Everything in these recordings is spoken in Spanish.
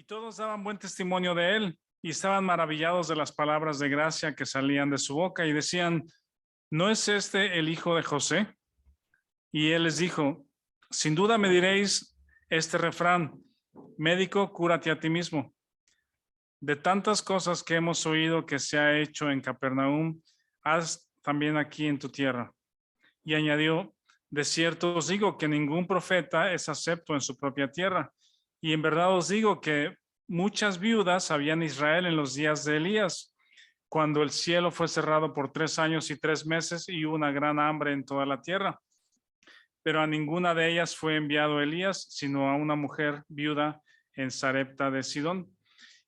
Y todos daban buen testimonio de él y estaban maravillados de las palabras de gracia que salían de su boca y decían, ¿no es este el hijo de José? Y él les dijo, sin duda me diréis este refrán, médico, cúrate a ti mismo. De tantas cosas que hemos oído que se ha hecho en Capernaum, haz también aquí en tu tierra. Y añadió, de cierto os digo que ningún profeta es acepto en su propia tierra. Y en verdad os digo que muchas viudas había en Israel en los días de Elías, cuando el cielo fue cerrado por 3 años y 3 meses y hubo una gran hambre en toda la tierra. Pero a ninguna de ellas fue enviado Elías, sino a una mujer viuda en Sarepta de Sidón.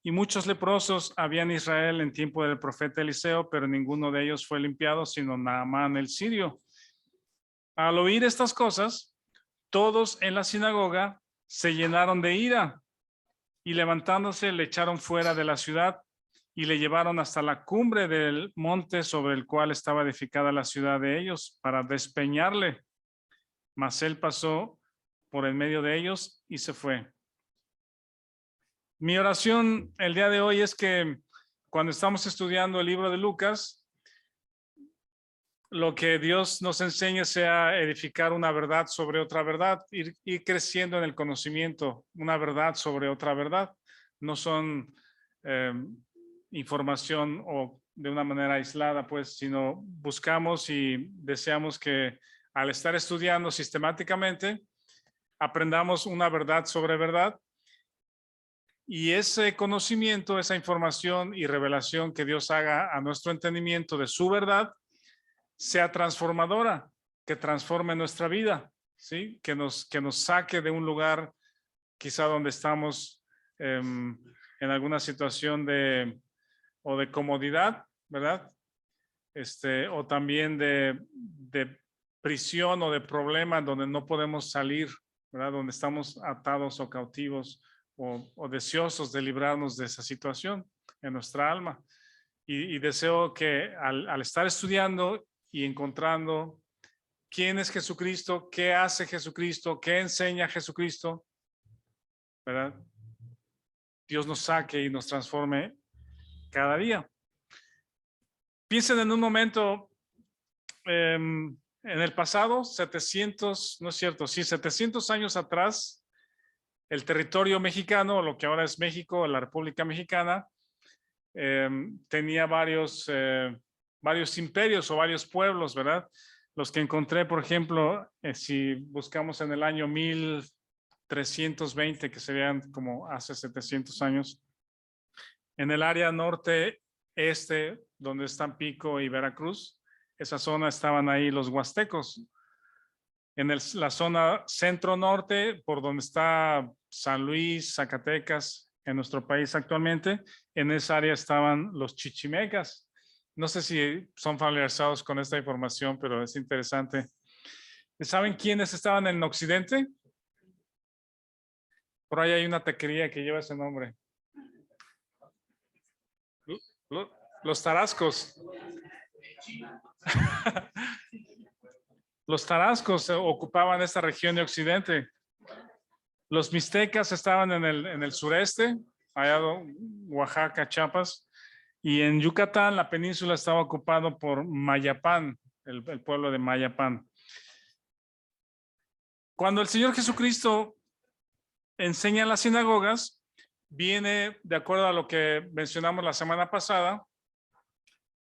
Y muchos leprosos había en Israel en tiempo del profeta Eliseo, pero ninguno de ellos fue limpiado, sino Naamán el sirio. Al oír estas cosas, todos en la sinagoga se llenaron de ira y levantándose le echaron fuera de la ciudad y le llevaron hasta la cumbre del monte sobre el cual estaba edificada la ciudad de ellos para despeñarle. Mas él pasó por en medio de ellos y se fue. Mi oración el día de hoy es que cuando estamos estudiando el libro de Lucas, lo que Dios nos enseñe sea edificar una verdad sobre otra verdad, ir creciendo en el conocimiento, una verdad sobre otra verdad. No son información o de una manera aislada, pues, sino buscamos y deseamos que al estar estudiando sistemáticamente, aprendamos una verdad sobre verdad. Y ese conocimiento, esa información y revelación que Dios haga a nuestro entendimiento de su verdad, sea transformadora, que transforme nuestra vida, ¿sí? Que nos saque de un lugar quizá donde estamos en alguna situación de comodidad, ¿verdad? O también de prisión o de problema donde no podemos salir, ¿verdad? Donde estamos atados o cautivos o deseosos de librarnos de esa situación en nuestra alma. Y deseo que al estar estudiando y encontrando quién es Jesucristo, qué hace Jesucristo, qué enseña Jesucristo, ¿verdad? Dios nos saque y nos transforme cada día. Piensen en un momento en el pasado, 700, no es cierto, sí, 700 años atrás, el territorio mexicano, lo que ahora es México, la República Mexicana, tenía varios imperios o varios pueblos, ¿verdad? Los que encontré, por ejemplo, si buscamos en el año 1320, que serían como hace 700 años, en el área norte-este, donde están Pico y Veracruz, esa zona estaban ahí los huastecos. En la zona centro-norte, por donde está San Luis, Zacatecas, en nuestro país actualmente, en esa área estaban los chichimecas. No sé si son familiarizados con esta información, pero es interesante. ¿Saben quiénes estaban en Occidente? Por ahí hay una taquería que lleva ese nombre. Los tarascos. Los tarascos ocupaban esta región de Occidente. Los mixtecas estaban en el sureste, allá Oaxaca, Chiapas, y en Yucatán la península estaba ocupado por Mayapán, el pueblo de Mayapán. Cuando el Señor Jesucristo enseña en las sinagogas, viene, de acuerdo a lo que mencionamos la semana pasada,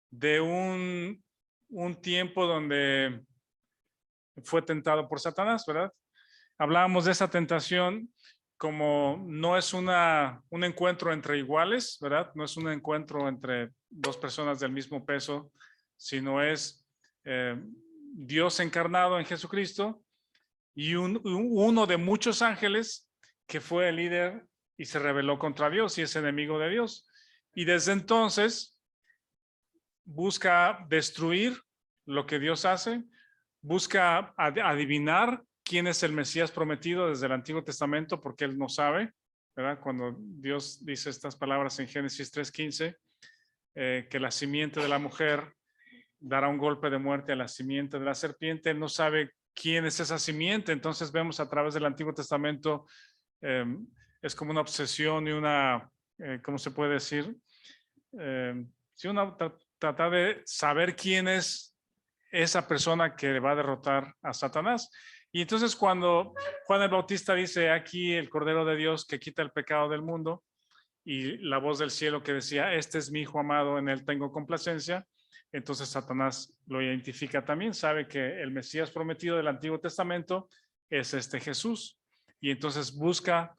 de un tiempo donde fue tentado por Satanás, ¿verdad? Hablábamos de esa tentación como no es un encuentro entre iguales, ¿verdad? No es un encuentro entre dos personas del mismo peso, sino es Dios encarnado en Jesucristo y uno de muchos ángeles que fue el líder y se rebeló contra Dios y es enemigo de Dios. Y desde entonces busca destruir lo que Dios hace, busca adivinar quién es el Mesías prometido desde el Antiguo Testamento, porque él no sabe, ¿verdad? Cuando Dios dice estas palabras en Génesis 3:15, que la simiente de la mujer dará un golpe de muerte a la simiente de la serpiente, él no sabe quién es esa simiente. Entonces vemos a través del Antiguo Testamento es como una obsesión y una, ¿cómo se puede decir? Sí, tratar de saber quién es esa persona que va a derrotar a Satanás. Y entonces cuando Juan el Bautista dice aquí el Cordero de Dios que quita el pecado del mundo, y la voz del cielo que decía, este es mi hijo amado, en él tengo complacencia, entonces Satanás lo identifica también, sabe que el Mesías prometido del Antiguo Testamento es este Jesús. Y entonces busca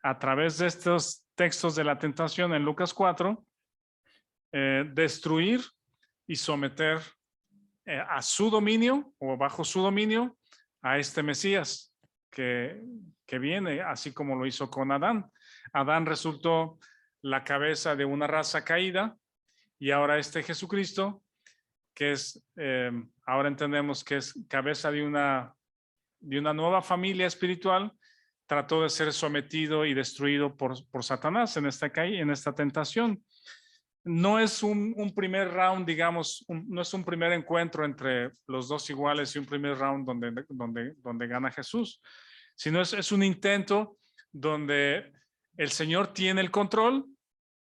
a través de estos textos de la tentación en Lucas 4, destruir y someter a su dominio o bajo su dominio a este Mesías que viene, así como lo hizo con Adán. Adán resultó la cabeza de una raza caída y ahora este Jesucristo, que es, ahora entendemos que es cabeza de una nueva familia espiritual, trató de ser sometido y destruido por Satanás en esta tentación. No es un primer round, digamos, no es un primer encuentro entre los dos iguales y un primer round donde gana Jesús, sino es un intento donde el Señor tiene el control,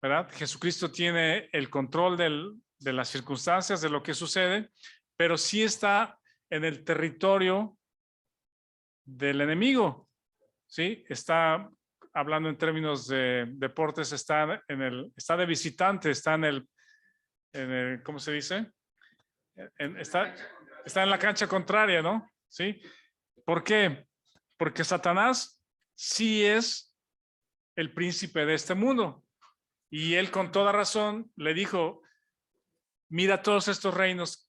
¿verdad? Jesucristo tiene el control de las circunstancias, de lo que sucede, pero sí está en el territorio del enemigo, ¿sí? Está hablando en términos de deportes, está de visitante, está en el ¿cómo se dice? Está en la cancha contraria, ¿no? ¿Sí? ¿Por qué? Porque Satanás sí es el príncipe de este mundo. Y él con toda razón le dijo, mira todos estos reinos.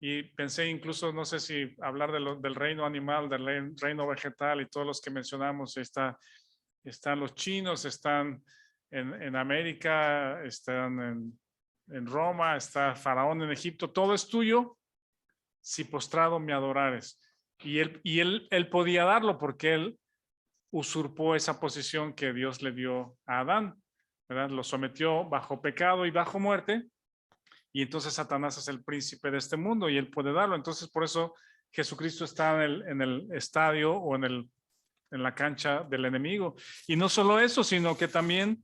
Y pensé incluso, no sé si hablar del reino animal, del reino vegetal y todos los que mencionamos. Están los chinos, están en América, están en Roma, está Faraón en Egipto. Todo es tuyo si postrado me adorares. Y él podía darlo porque él usurpó esa posición que Dios le dio a Adán, ¿verdad? Lo sometió bajo pecado y bajo muerte. Y entonces Satanás es el príncipe de este mundo y él puede darlo. Entonces por eso Jesucristo está en el estadio o en la cancha del enemigo. Y no solo eso, sino que también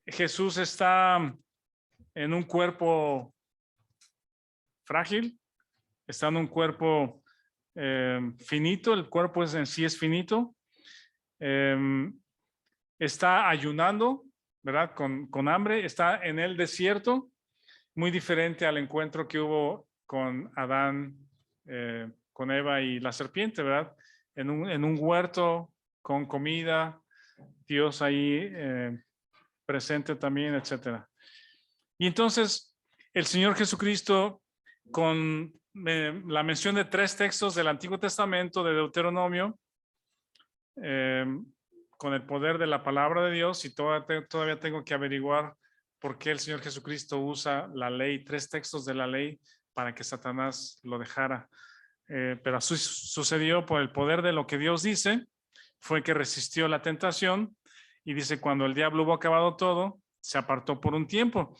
Jesús está en un cuerpo frágil, está en un cuerpo finito, el cuerpo en sí es finito, está ayunando, ¿verdad? Con hambre, está en el desierto, muy diferente al encuentro que hubo con Adán, con Eva y la serpiente, ¿verdad? En un huerto con comida, Dios ahí presente también, etcétera. Y entonces el Señor Jesucristo, con la mención de 3 textos del Antiguo Testamento, de Deuteronomio, con el poder de la palabra de Dios, y todavía tengo que averiguar por qué el Señor Jesucristo usa la ley, 3 textos de la ley para que Satanás lo dejara. Pero así sucedió por el poder de lo que Dios dice, fue que resistió la tentación, y dice, cuando el diablo hubo acabado todo, se apartó por un tiempo.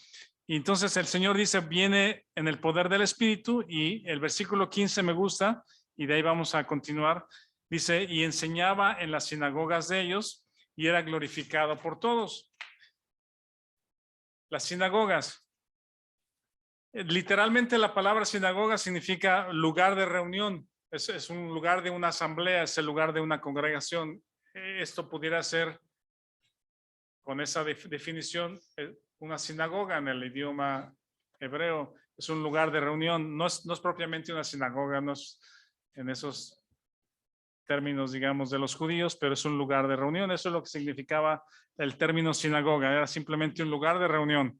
Y entonces el Señor dice, viene en el poder del Espíritu, y el versículo 15 me gusta, y de ahí vamos a continuar. Dice, y enseñaba en las sinagogas de ellos, y era glorificado por todos. Las sinagogas. Literalmente la palabra sinagoga significa lugar de reunión. Es un lugar de una asamblea, es el lugar de una congregación. Esto pudiera ser, con esa definición, una sinagoga en el idioma hebreo. Es un lugar de reunión. No es propiamente una sinagoga, no es en esos términos, digamos, de los judíos, pero es un lugar de reunión. Eso es lo que significaba el término sinagoga. Era simplemente un lugar de reunión.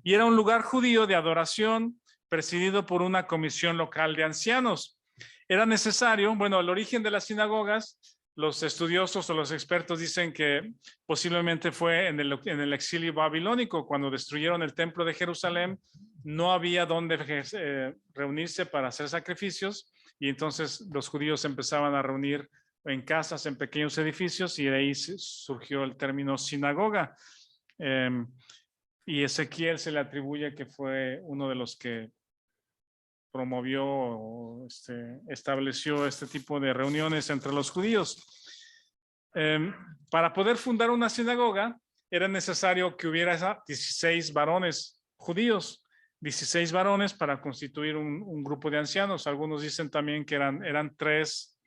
Y era un lugar judío de adoración presidido por una comisión local de ancianos. Era necesario, bueno, el origen de las sinagogas, los estudiosos o los expertos dicen que posiblemente fue en el exilio babilónico, cuando destruyeron el templo de Jerusalén. No había donde reunirse para hacer sacrificios, y entonces los judíos empezaban a reunir en casas, en pequeños edificios, y de ahí surgió el término sinagoga. Y Ezequiel se le atribuye que fue uno de los que promovió o estableció este tipo de reuniones entre los judíos. Para poder fundar una sinagoga era necesario que hubiera 16 varones judíos, 16 varones para constituir un grupo de ancianos. Algunos dicen también que eran 3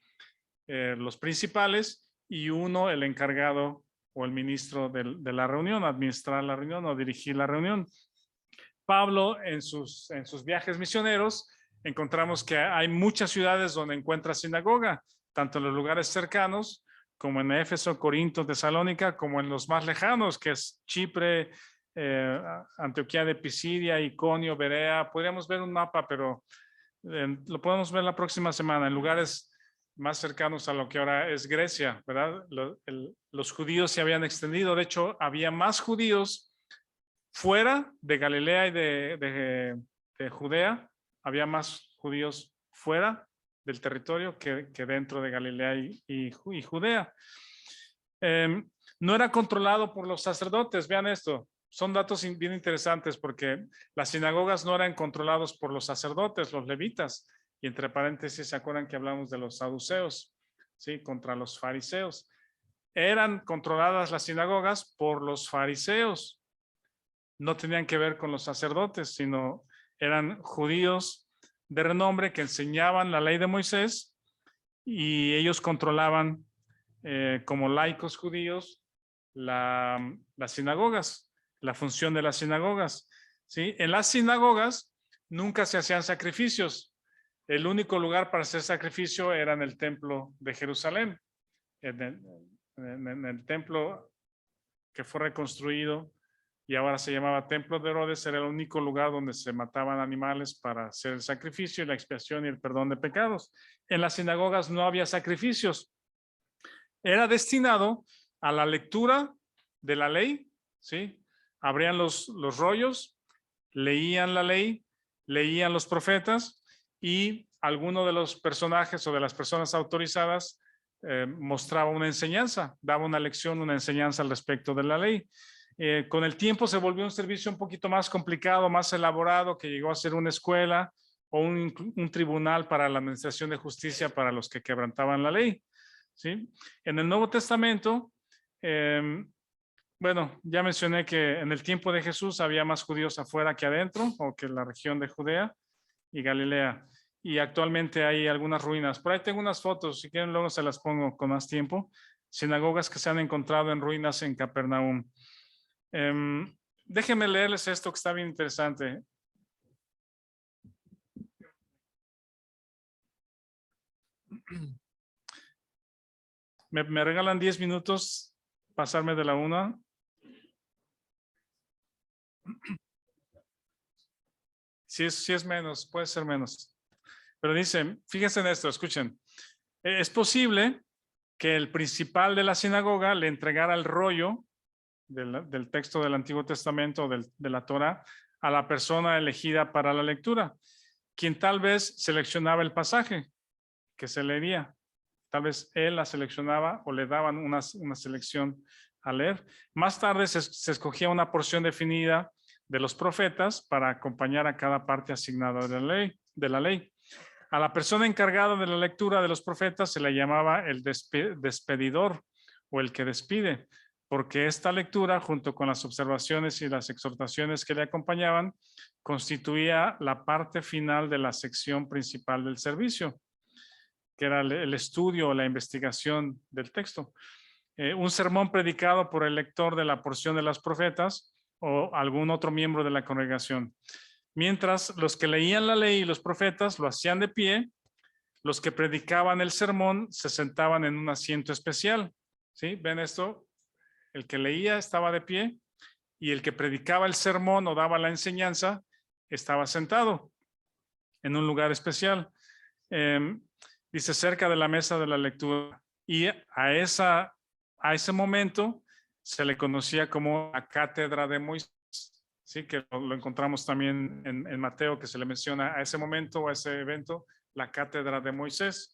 los principales y uno el encargado o el ministro de la reunión, administrar la reunión o dirigir la reunión. Pablo en sus viajes misioneros encontramos que hay muchas ciudades donde encuentra sinagoga, tanto en los lugares cercanos como en Éfeso, Corinto, Tesalónica, como en los más lejanos, que es Chipre, Antioquía de Pisidia, Iconio, Berea. Podríamos ver un mapa, pero lo podemos ver la próxima semana en lugares más cercanos a lo que ahora es Grecia, ¿verdad? Los judíos se habían extendido. De hecho, había más judíos fuera de Galilea y de Judea. Había más judíos fuera del territorio que dentro de Galilea y Judea. No era controlado por los sacerdotes. Vean esto. Son datos bien interesantes porque las sinagogas no eran controlados por los sacerdotes, los levitas. Y entre paréntesis, ¿se acuerdan que hablamos de los saduceos? ¿Sí? Contra los fariseos. Eran controladas las sinagogas por los fariseos. No tenían que ver con los sacerdotes, sino eran judíos de renombre que enseñaban la ley de Moisés y ellos controlaban como laicos judíos las sinagogas, la función de las sinagogas. ¿Sí? En las sinagogas nunca se hacían sacrificios. El único lugar para hacer sacrificio era en el templo de Jerusalén, en el templo que fue reconstruido y ahora se llamaba Templo de Herodes. Era el único lugar donde se mataban animales para hacer el sacrificio y la expiación y el perdón de pecados. En las sinagogas no había sacrificios. Era destinado a la lectura de la ley, ¿sí? Abrían los rollos, leían la ley, leían los profetas y alguno de los personajes o de las personas autorizadas mostraba una enseñanza, daba una lección, una enseñanza al respecto de la ley. Con el tiempo se volvió un servicio un poquito más complicado, más elaborado, que llegó a ser una escuela o un tribunal para la administración de justicia para los que quebrantaban la ley. ¿Sí? En el Nuevo Testamento, bueno, ya mencioné que en el tiempo de Jesús había más judíos afuera que adentro, o que en la región de Judea y Galilea. Y actualmente hay algunas ruinas. Por ahí tengo unas fotos, si quieren luego se las pongo con más tiempo. Sinagogas que se han encontrado en ruinas en Capernaum. Déjenme leerles esto que está bien interesante. ¿Me regalan 10 minutos pasarme de la 1? Si es menos, puede ser menos. Pero dice, fíjense en esto, escuchen. Es posible que el principal de la sinagoga le entregara el rollo del texto del Antiguo Testamento, de la Torah, a la persona elegida para la lectura, quien tal vez seleccionaba el pasaje que se leería. Tal vez él la seleccionaba o le daban una selección a leer. Más tarde se escogía una porción definida de los profetas para acompañar a cada parte asignada de la ley. A la persona encargada de la lectura de los profetas se le llamaba el despedidor o el que despide, porque esta lectura, junto con las observaciones y las exhortaciones que le acompañaban, constituía la parte final de la sección principal del servicio, que era el estudio o la investigación del texto. Un sermón predicado por el lector de la porción de los profetas o algún otro miembro de la congregación. Mientras los que leían la ley y los profetas lo hacían de pie, los que predicaban el sermón se sentaban en un asiento especial. ¿Sí? ¿Ven esto? El que leía estaba de pie y el que predicaba el sermón o daba la enseñanza estaba sentado en un lugar especial. Dice cerca de la mesa de la lectura. Y a ese momento se le conocía como la cátedra de Moisés. Sí, que lo encontramos también en Mateo, que se le menciona a ese momento o a ese evento, la cátedra de Moisés.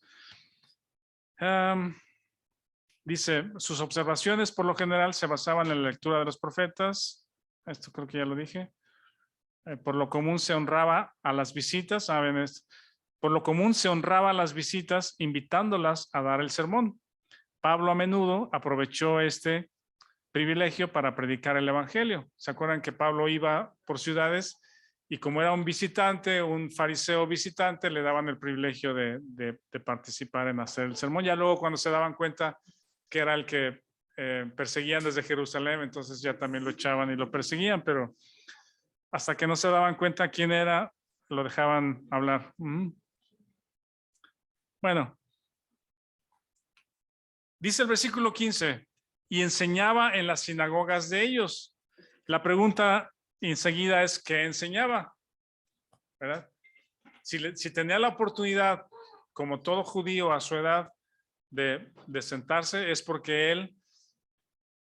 Dice, sus observaciones por lo general se basaban en la lectura de los profetas. Esto creo que ya lo dije. Por lo común se honraba a las visitas, ¿saben esto? Por lo común se honraba a las visitas invitándolas a dar el sermón. Pablo a menudo aprovechó este privilegio para predicar el evangelio. ¿Se acuerdan que Pablo iba por ciudades y como era un visitante, un fariseo visitante, le daban el privilegio de participar en hacer el sermón? Ya luego cuando se daban cuenta que era el que perseguían desde Jerusalén, entonces ya también lo echaban y lo perseguían, pero hasta que no se daban cuenta quién era, lo dejaban hablar. Bueno, dice el versículo 15, y enseñaba en las sinagogas de ellos. La pregunta enseguida es, ¿qué enseñaba? ¿Verdad? Si tenía la oportunidad, como todo judío a su edad, de sentarse, es porque él,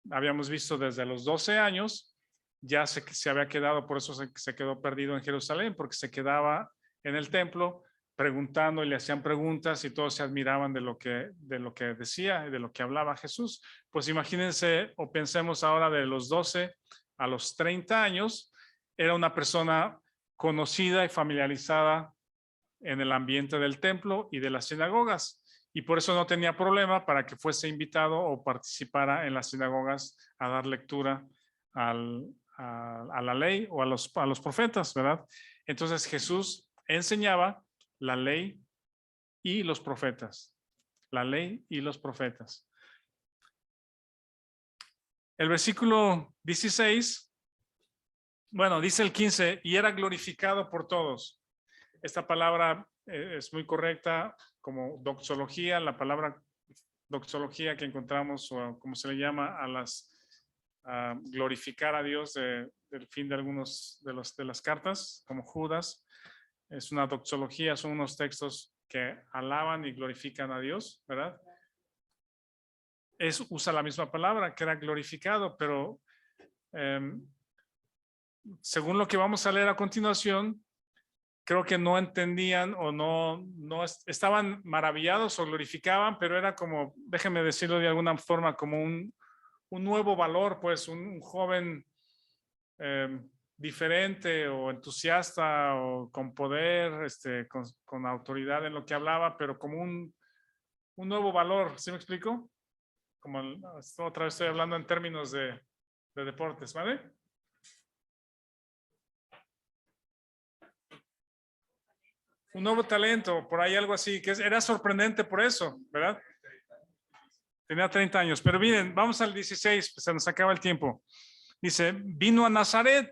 habíamos visto desde los 12 años, ya se había quedado, por eso se quedó perdido en Jerusalén, porque se quedaba en el templo preguntando y le hacían preguntas y todos se admiraban de lo que decía y de lo que hablaba Jesús. Pues imagínense o pensemos ahora de los 12 a los 30 años, era una persona conocida y familiarizada en el ambiente del templo y de las sinagogas. Y por eso no tenía problema para que fuese invitado o participara en las sinagogas a dar lectura a la ley o a los profetas, ¿verdad? Entonces Jesús enseñaba la ley y los profetas. La ley y los profetas. El versículo 16, bueno, dice el 15, y era glorificado por todos. Esta palabra es muy correcta como doxología, la palabra doxología que encontramos, o como se le llama a glorificar a Dios del fin de algunos de las cartas, como Judas. Es una doxología, son unos textos que alaban y glorifican a Dios, ¿verdad? Usa la misma palabra, que era glorificado, pero según lo que vamos a leer a continuación, creo que no entendían o no estaban maravillados o glorificaban, pero era como, déjenme decirlo de alguna forma, como un nuevo valor, pues un joven diferente o entusiasta o con poder, con autoridad en lo que hablaba, pero como un nuevo valor, ¿sí me explico? Como otra vez estoy hablando en términos de deportes, ¿vale? Un nuevo talento, por ahí algo así, que era sorprendente por eso, ¿verdad? Tenía 30 años, pero miren, vamos al 16, pues se nos acaba el tiempo. Dice, vino a Nazaret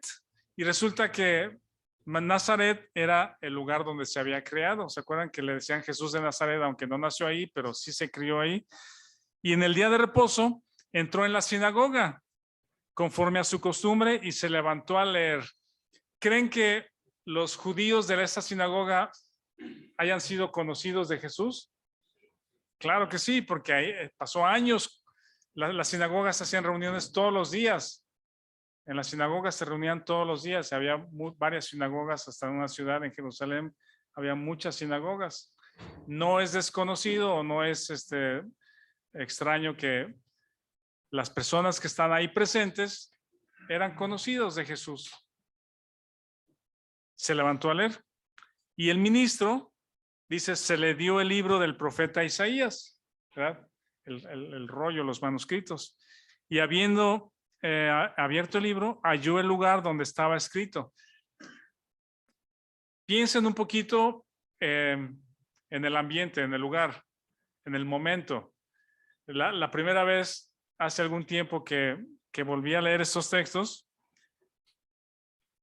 y resulta que Nazaret era el lugar donde se había creado. ¿Se acuerdan que le decían Jesús de Nazaret, aunque no nació ahí, pero sí se crió ahí? Y en el día de reposo entró en la sinagoga conforme a su costumbre y se levantó a leer. ¿Creen que los judíos de esta sinagoga hayan sido conocidos de Jesús? Claro que sí, porque ahí pasó años. Las sinagogas hacían reuniones todos los días. En las sinagogas se reunían todos los días. Había varias sinagogas, hasta en una ciudad en Jerusalén había muchas sinagogas. No es desconocido o no es extraño que las personas que están ahí presentes eran conocidos de Jesús. Se levantó a leer y el ministro dice, se le dio el libro del profeta Isaías, ¿verdad? El rollo, los manuscritos. Y habiendo abierto el libro, halló el lugar donde estaba escrito. Piensen un poquito en el ambiente, en el lugar, en el momento. La primera vez, hace algún tiempo que volví a leer estos textos,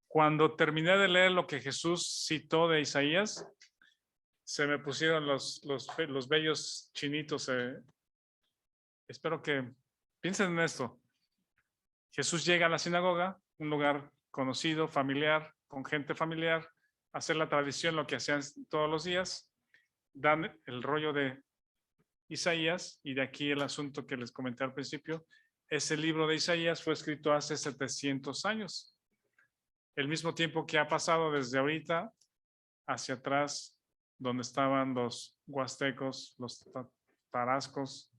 cuando terminé de leer lo que Jesús citó de Isaías, se me pusieron los vellos chinitos. Espero que piensen en esto. Jesús llega a la sinagoga, un lugar conocido, familiar, con gente familiar, hacer la tradición, lo que hacían todos los días, dan el rollo de Isaías, y de aquí el asunto que les comenté al principio. Ese libro de Isaías fue escrito hace 700 años. El mismo tiempo que ha pasado desde ahorita hacia atrás, donde estaban los huastecos, los tarascos.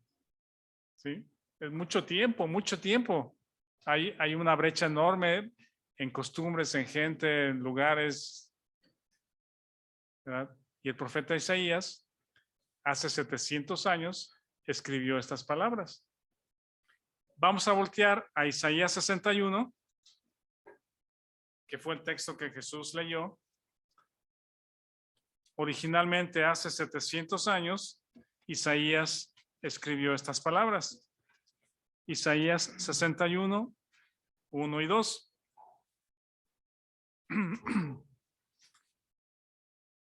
¿Sí? Es mucho tiempo, mucho tiempo. Hay una brecha enorme en costumbres, en gente, en lugares, ¿verdad? Y el profeta Isaías, hace 700 años, escribió estas palabras. Vamos a voltear a Isaías 61, que fue el texto que Jesús leyó. Originalmente, hace 700 años, Isaías escribió estas palabras. Isaías 61, 1 y 2.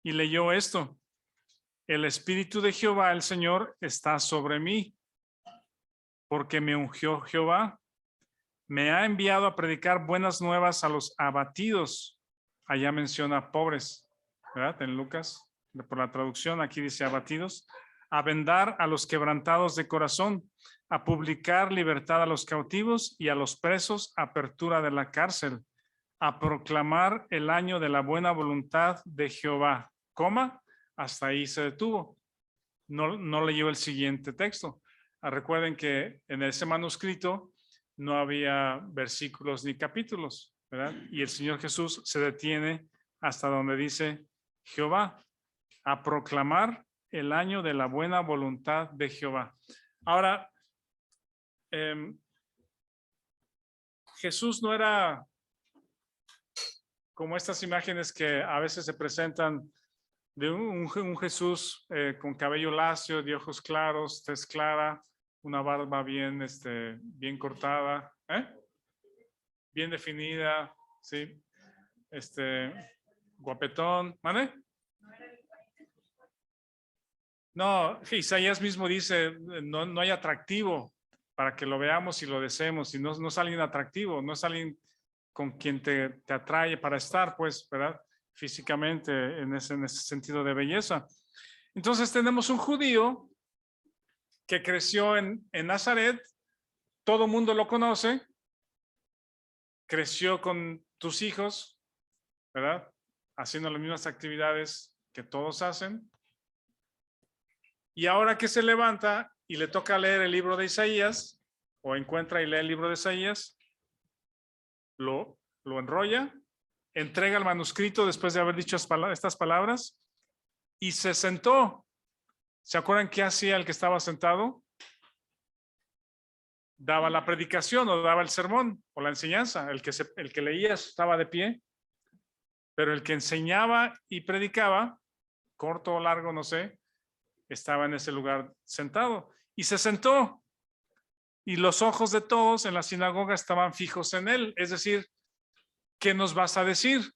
Y leyó esto: el Espíritu de Jehová, el Señor, está sobre mí, porque me ungió Jehová. Me ha enviado a predicar buenas nuevas a los abatidos. Allá menciona pobres, ¿verdad? En Lucas, por la traducción, aquí dice abatidos. A vendar a los quebrantados de corazón, a publicar libertad a los cautivos y a los presos apertura de la cárcel, a proclamar el año de la buena voluntad de Jehová. Coma, hasta ahí se detuvo. No leyó el siguiente texto. Recuerden que en ese manuscrito no había versículos ni capítulos, ¿verdad? Y el Señor Jesús se detiene hasta donde dice Jehová, a proclamar el año de la buena voluntad de Jehová. Ahora, Jesús no era como estas imágenes que a veces se presentan de un Jesús con cabello lacio, de ojos claros, tez clara, una barba bien, bien cortada, bien definida, ¿sí? Guapetón, ¿vale? No, Isaías mismo dice, no hay atractivo para que lo veamos y lo deseemos, y no es alguien atractivo, no es alguien con quien te atrae para estar, pues, ¿verdad? Físicamente, en ese sentido de belleza. Entonces tenemos un judío que creció en Nazaret, todo mundo lo conoce, creció con tus hijos, ¿verdad? Haciendo las mismas actividades que todos hacen. Y ahora que se levanta y le toca leer el libro de Isaías, o encuentra y lee el libro de Isaías, lo enrolla, entrega el manuscrito después de haber dicho estas palabras y se sentó. ¿Se acuerdan qué hacía el que estaba sentado? Daba la predicación o daba el sermón o la enseñanza. El que leía estaba de pie, pero el que enseñaba y predicaba, corto o largo, no sé, estaba en ese lugar sentado y se sentó. Y los ojos de todos en la sinagoga estaban fijos en él. Es decir, ¿qué nos vas a decir?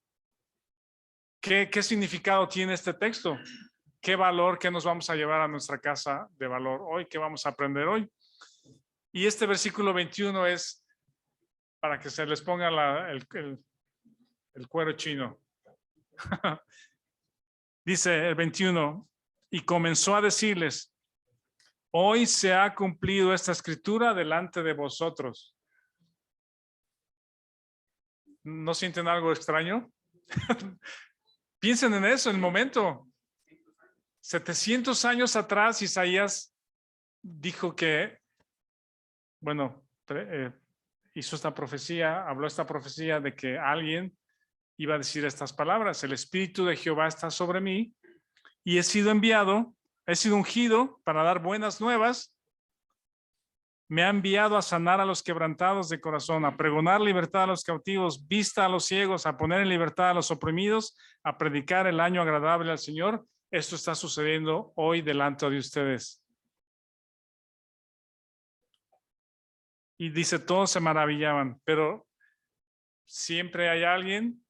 ¿Qué significado tiene este texto? ¿Qué valor, qué nos vamos a llevar a nuestra casa de valor hoy? ¿Qué vamos a aprender hoy? Y este versículo 21 es para que se les ponga el cuero chino. Dice el 21, y comenzó a decirles, hoy se ha cumplido esta escritura delante de vosotros. ¿No sienten algo extraño? Piensen en eso en el momento. 700 años atrás, Isaías dijo que, bueno, hizo esta profecía, habló esta profecía de que alguien iba a decir estas palabras: el Espíritu de Jehová está sobre mí y he sido enviado, he sido ungido para dar buenas nuevas. Me ha enviado a sanar a los quebrantados de corazón, a pregonar libertad a los cautivos, vista a los ciegos, a poner en libertad a los oprimidos, a predicar el año agradable al Señor. Esto está sucediendo hoy delante de ustedes. Y dice, todos se maravillaban, pero siempre hay alguien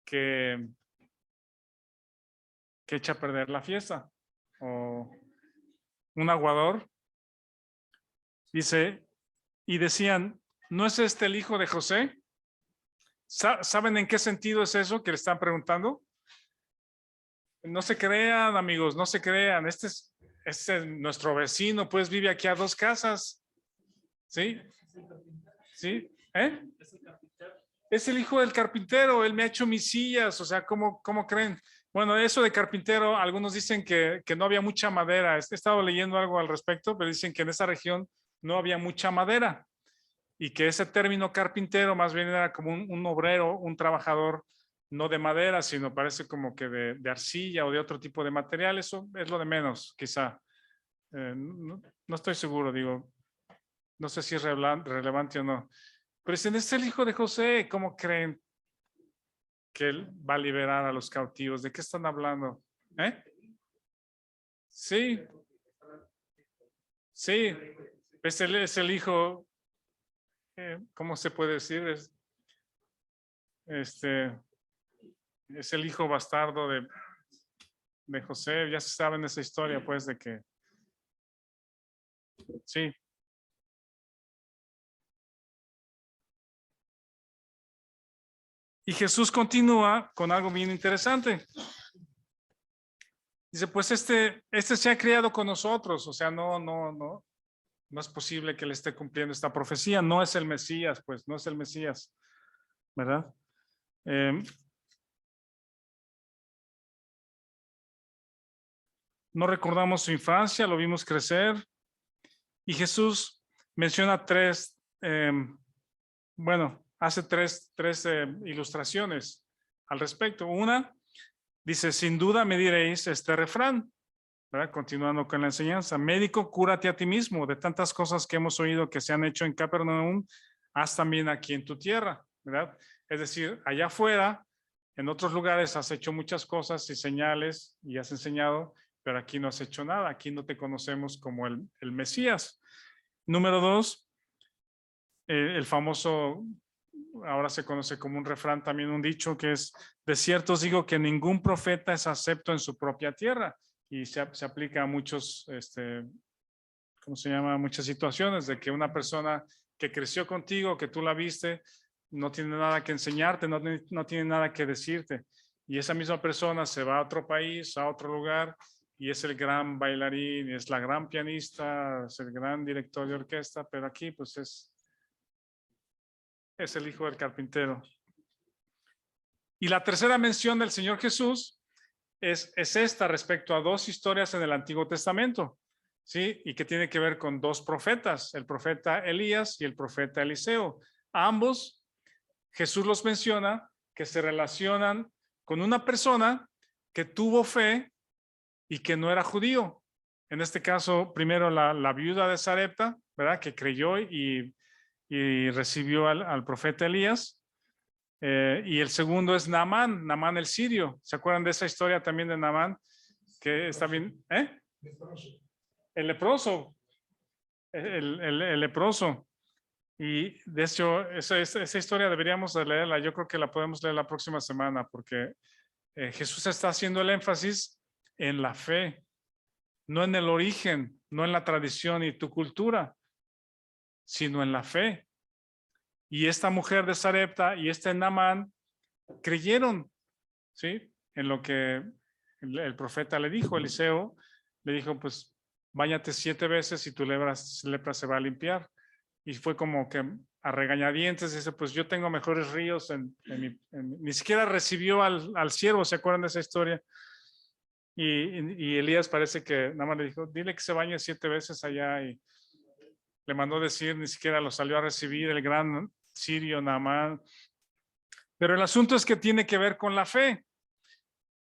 que echa a perder la fiesta, o un aguador. Dice, y decían, ¿no es este el hijo de José? ¿Saben en qué sentido es eso que le están preguntando? No se crean, amigos, no se crean. Este es nuestro vecino, pues vive aquí a 2 casas. ¿Sí? ¿Sí? Es el hijo del carpintero, él me ha hecho mis sillas, o sea, ¿cómo creen? Bueno, eso de carpintero, algunos dicen que no había mucha madera. He estado leyendo algo al respecto, pero dicen que en esa región no había mucha madera. y que ese término carpintero más bien era como un obrero, un trabajador, no de madera, sino parece como que de arcilla o de otro tipo de material. Eso es lo de menos, quizá. No estoy seguro, digo, no sé si es relevante o no. Pero si es el hijo de José, ¿cómo creen que él va a liberar a los cautivos? ¿De qué están hablando? ¿Eh? Sí, sí, es el hijo, ¿cómo se puede decir? Este, es el hijo bastardo de José. Ya se sabe en esa historia, pues, de que sí. Y Jesús continúa con algo bien interesante. Dice, pues este se ha criado con nosotros, o sea, no es posible que le esté cumpliendo esta profecía. No es el Mesías, pues, no es el Mesías, ¿verdad? No recordamos su infancia, lo vimos crecer. Y Jesús menciona hace tres ilustraciones al respecto. Una, dice, sin duda me diréis este refrán, ¿verdad? Continuando con la enseñanza. Médico, cúrate a ti mismo. De tantas cosas que hemos oído que se han hecho en Capernaum, haz también aquí en tu tierra, ¿verdad? Es decir, allá afuera, en otros lugares has hecho muchas cosas y señales y has enseñado, pero aquí no has hecho nada. Aquí no te conocemos como el Mesías. Número dos, el famoso, ahora se conoce como un refrán, también un dicho que es, de cierto os digo que ningún profeta es acepto en su propia tierra. Y se aplica a muchos, ¿cómo se llama? Muchas situaciones de que una persona que creció contigo, que tú la viste, no tiene nada que enseñarte, no tiene nada que decirte. Y esa misma persona se va a otro país, a otro lugar, y es el gran bailarín, es la gran pianista, es el gran director de orquesta, pero aquí pues es el hijo del carpintero. Y la tercera mención del Señor Jesús es esta respecto a dos historias en el Antiguo Testamento, ¿sí? Y que tiene que ver con dos profetas, el profeta Elías y el profeta Eliseo. Ambos, Jesús los menciona que se relacionan con una persona que tuvo fe y que no era judío. En este caso, primero la viuda de Sarepta, ¿verdad? Que creyó y recibió al profeta Elías. Y el segundo es Naamán el sirio. ¿Se acuerdan de esa historia también de Naamán? Que está bien, ¿eh? El leproso, el leproso. Y de hecho, esa historia deberíamos de leerla. Yo creo que la podemos leer la próxima semana porque Jesús está haciendo el énfasis en la fe, no en el origen, no en la tradición y tu cultura, sino en la fe. Y esta mujer de Sarepta y este Naamán creyeron, ¿sí? En lo que el profeta le dijo, Eliseo, le dijo, pues, báñate 7 veces y tu lepra se va a limpiar. Y fue como que a regañadientes, dice, pues yo tengo mejores ríos ni siquiera recibió al siervo, ¿se acuerdan de esa historia? Y Elías parece que nada más le dijo, dile que se bañe 7 veces allá y le mandó decir, ni siquiera lo salió a recibir el gran sirio Naamán. Pero el asunto es que tiene que ver con la fe.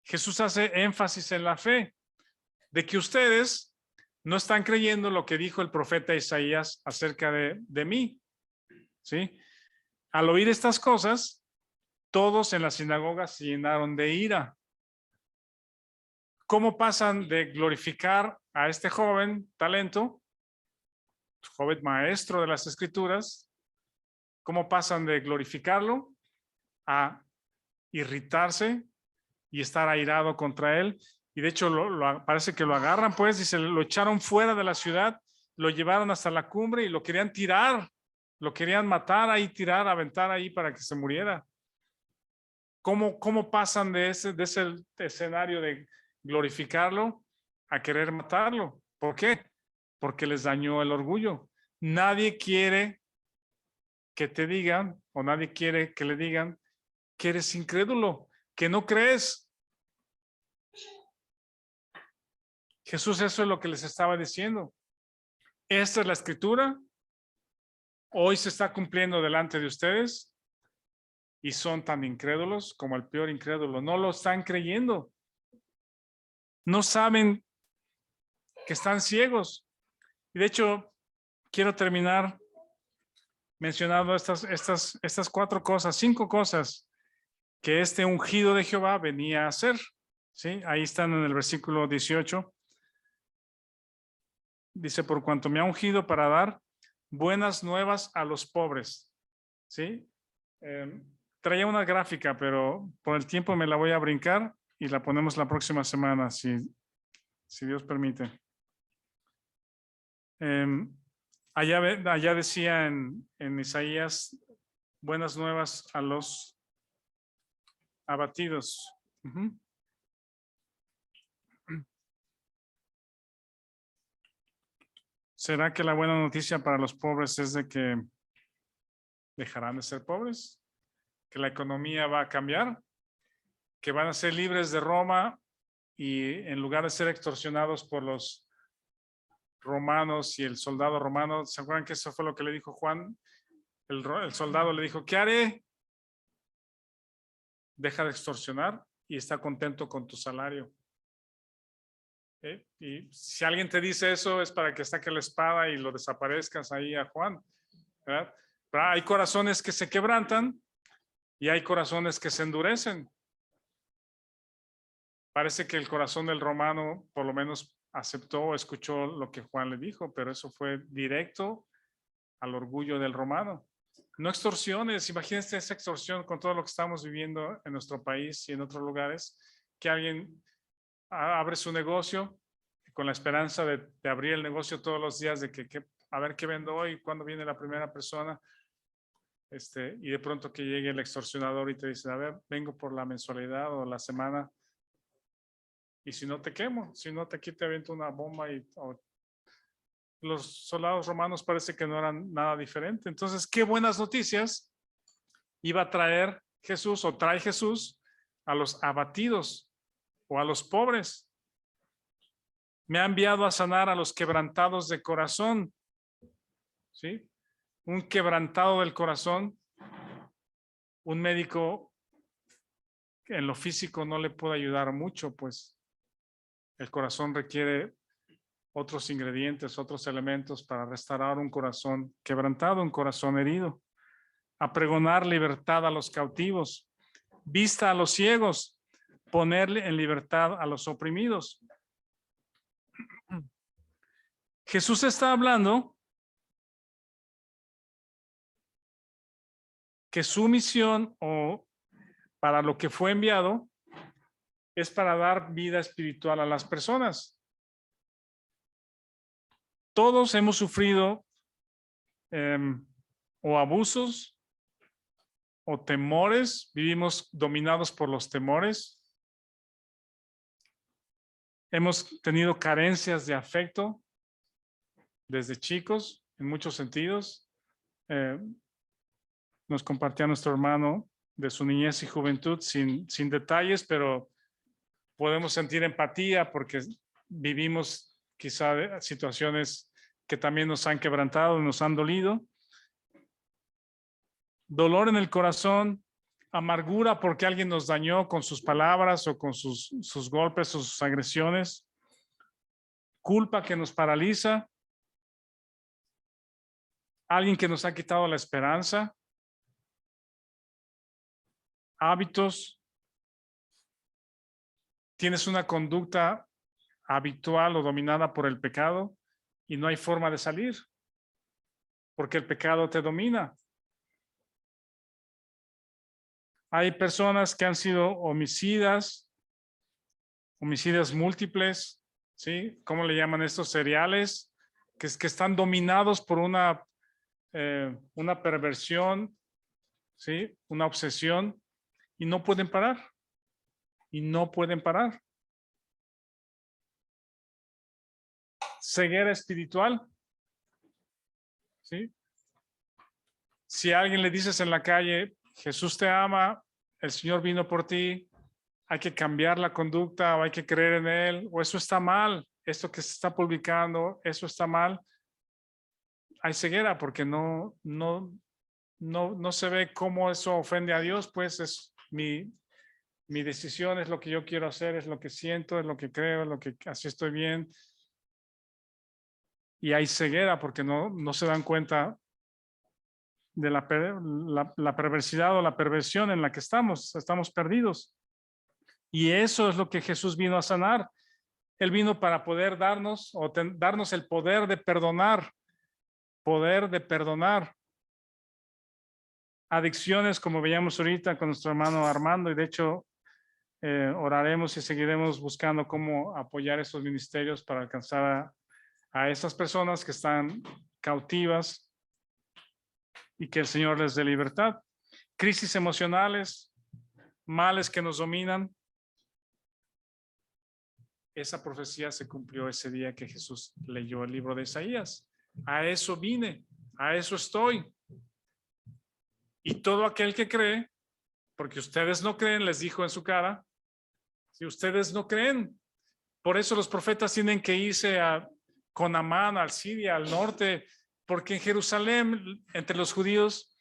Jesús hace énfasis en la fe, de que ustedes no están creyendo lo que dijo el profeta Isaías acerca de mí, ¿sí? Al oír estas cosas, todos en la sinagoga se llenaron de ira. ¿Cómo pasan de glorificar a este joven talento, joven maestro de las escrituras? ¿Cómo pasan de glorificarlo a irritarse y estar airado contra él? Y de hecho parece que lo agarran, pues, y se lo echaron fuera de la ciudad, lo llevaron hasta la cumbre y lo querían tirar, lo querían matar ahí, tirar, aventar ahí para que se muriera. ¿Cómo pasan de ese escenario de glorificarlo a querer matarlo? ¿Por qué? Porque les dañó el orgullo. Nadie quiere que te digan, o nadie quiere que le digan que eres incrédulo, que no crees. Jesús eso es lo que les estaba diciendo. ¿Esta es la escritura hoy se está cumpliendo delante de ustedes y son tan incrédulos como el peor incrédulo. No lo están creyendo. No saben que están ciegos. Y de hecho, quiero terminar mencionando estas 4 cosas, 5 cosas que este ungido de Jehová venía a hacer. ¿Sí? Ahí están en el versículo 18. Dice, por cuanto me ha ungido para dar buenas nuevas a los pobres. ¿Sí? Traía una gráfica, pero por el tiempo me la voy a brincar y la ponemos la próxima semana, si Dios permite. Allá decía en Isaías, buenas nuevas a los abatidos. ¿Será que la buena noticia para los pobres es de que dejarán de ser pobres? ¿Que la economía va a cambiar? ¿Que van a ser libres de Roma y en lugar de ser extorsionados por los romanos y el soldado romano? ¿Se acuerdan que eso fue lo que le dijo Juan? El soldado le dijo, ¿qué haré? Deja de extorsionar y está contento con tu salario. Y si alguien te dice eso es para que saque la espada y lo desaparezcas ahí a Juan, ¿verdad? Pero hay corazones que se quebrantan y hay corazones que se endurecen. Parece que el corazón del romano por lo menos aceptó o escuchó lo que Juan le dijo, pero eso fue directo al orgullo del romano. No extorsiones, imagínense esa extorsión con todo lo que estamos viviendo en nuestro país y en otros lugares, que alguien abre su negocio con la esperanza de abrir el negocio todos los días, de que a ver qué vendo hoy, cuándo viene la primera persona, y de pronto que llegue el extorsionador y te dice, a ver, vengo por la mensualidad o la semana, y si no te quemo, si no te quito, te aviento una bomba. Los soldados romanos parece que no eran nada diferente. Entonces, qué buenas noticias iba a traer Jesús o trae Jesús a los abatidos o a los pobres. Me ha enviado a sanar a los quebrantados de corazón. ¿Sí? Un quebrantado del corazón, un médico en lo físico no le puede ayudar mucho, pues el corazón requiere otros ingredientes, otros elementos para restaurar un corazón quebrantado, un corazón herido. A pregonar libertad a los cautivos, vista a los ciegos, ponerle en libertad a los oprimidos. Jesús está hablando que su misión o para lo que fue enviado es para dar vida espiritual a las personas. Todos hemos sufrido o abusos o temores, vivimos dominados por los temores. Hemos tenido carencias de afecto desde chicos, en muchos sentidos. Nos compartía nuestro hermano de su niñez y juventud sin detalles, pero podemos sentir empatía porque vivimos quizá situaciones que también nos han quebrantado, nos han dolido. Dolor en el corazón, amargura porque alguien nos dañó con sus palabras o con sus golpes o sus agresiones. Culpa que nos paraliza. Alguien que nos ha quitado la esperanza. Hábitos. Tienes una conducta habitual o dominada por el pecado y no hay forma de salir porque el pecado te domina. Hay personas que han sido homicidas múltiples, ¿sí? ¿Cómo le llaman estos? Seriales, que están dominados por una perversión, ¿sí? Una obsesión y no pueden parar. Y no pueden parar. Ceguera espiritual, ¿sí? Si a alguien le dices en la calle, Jesús te ama, el Señor vino por ti, hay que cambiar la conducta o hay que creer en Él, o eso está mal, esto que se está publicando, eso está mal. hay ceguera porque no se ve cómo eso ofende a Dios, pues es mi decisión, es lo que yo quiero hacer, es lo que siento, es lo que creo, es lo que así estoy bien. Y hay ceguera porque no se dan cuenta de la perversidad o la perversión en la que estamos perdidos. Y eso es lo que Jesús vino a sanar. Él vino para poder darnos darnos el poder de perdonar, adicciones, como veíamos ahorita con nuestro hermano Armando, y de hecho oraremos y seguiremos buscando cómo apoyar esos ministerios para alcanzar a esas personas que están cautivas y que el Señor les dé libertad. Crisis emocionales, males que nos dominan. Esa profecía se cumplió ese día que Jesús leyó el libro de Isaías. A eso vine, a eso estoy. Y todo aquel que cree, porque ustedes no creen, les dijo en su cara, si ustedes no creen, por eso los profetas tienen que irse con Amán, al Siria, al norte, porque en Jerusalén, entre los judíos,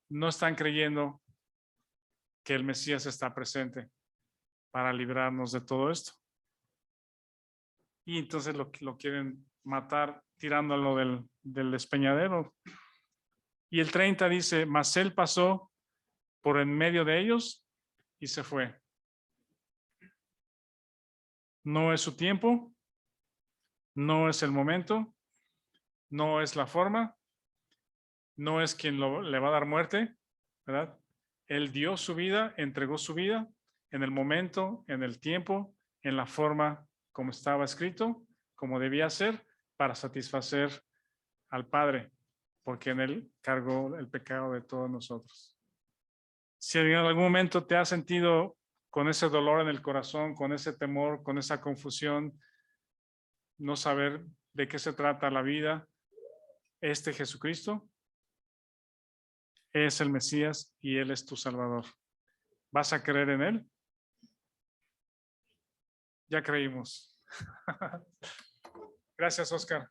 no están creyendo que el Mesías está presente para librarnos de todo esto. Y entonces lo quieren matar tirándolo del despeñadero. Y el 30 dice, mas él pasó por en medio de ellos y se fue. No es su tiempo, no es el momento, no es la forma, no es quien le va a dar muerte, ¿verdad? Él dio su vida, entregó su vida en el momento, en el tiempo, en la forma como estaba escrito, como debía ser, para satisfacer al Padre, porque en él cargó el pecado de todos nosotros. Si en algún momento te has sentido con ese dolor en el corazón, con ese temor, con esa confusión, no saber de qué se trata la vida, Jesucristo es el Mesías y Él es tu Salvador. ¿Vas a creer en Él? Ya creímos. Gracias, Oscar.